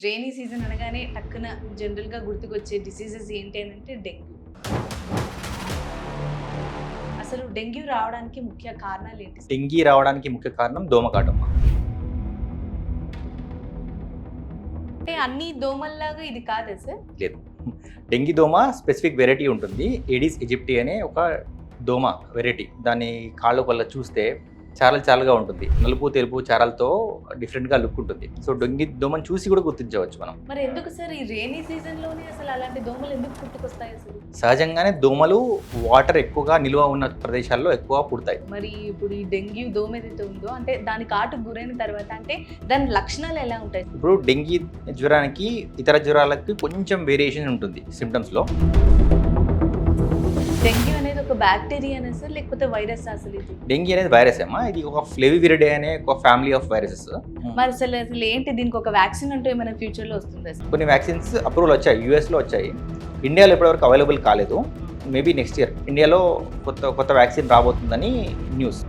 Rainy season అనగానే టక్కున జనరల్‌గా గుర్తుకొచ్చే డిసీజెస్ ఏంటి అనంటే డెంగ్యూ. అసలు డెంగ్యూ రావడానికి ముఖ్య కారణాలేంటి? డెంగీ రావడానికి ముఖ్య కారణం దోమకాటం. అంటే అన్ని దోమల్లాగా ఇది కాదా సార్? లేదు. డెంగీ దోమ స్పెసిఫిక్ వెరైటీ ఉంటుంది. ఏడిస్ ఈజిప్టి అనే ఒక దోమ వెరైటీ. దాని కాళ్ళ వల్ల చూస్తే చారలుగా ఉంటుంది. నలుపు, తెలుపు చారలతో డిఫరెంట్‌గా లుక్ ఉంటుంది. సో, డెంగీ దోమను చూసి కూడా గుర్తించవచ్చు మనం. మరి ఎందుకు సార్ ఈ రెయినీ సీజన్‌లోనే అసలు అలాంటి దోమలు ఎందుకు పుట్టుకొస్తాయి అసలు? సహజంగానే దోమలు వాటర్ ఎక్కువగా నిల్వ ఉన్న ప్రదేశాల్లో ఎక్కువ పుడతాయి. మరి ఇప్పుడు ఈ డెంగ్యూ దోమ ఏదైతే ఉందో అంటే దాని కాటుకు గురైన తర్వాత అంటే దాని లక్షణాలు ఎలా ఉంటాయి? ఇప్పుడు డెంగీ జ్వరానికి ఇతర జ్వరాలకి కొంచెం వేరియేషన్ ఉంటుంది సిమ్టమ్స్‌లో. డెంగ్యూ అనేది ఒక బ్యాక్టీరియానా సార్ లేకపోతే వైరస్ అసలు ఇది? డెంగీ అనేది వైరస్ అమ్మా. ఇది ఒక ఫ్లేవివిరిడే అనే ఒక ఫ్యామిలీ ఆఫ్ వైరసెస్. మరి అసలు ఏంటి దీనికి ఒక వ్యాక్సిన్ అంటూ ఏమైనా ఫ్యూచర్‌లో వస్తుందా సార్? కొన్ని వ్యాక్సిన్స్ అప్రూవల్ వచ్చాయి. యూఎస్‌లో వచ్చాయి. ఇండియాలో ఇప్పటివరకు అవైలబుల్ కాలేదు. మేబీ నెక్స్ట్ ఇయర్ ఇండియాలో కొత్త వ్యాక్సిన్ రాబోతుందని న్యూస్.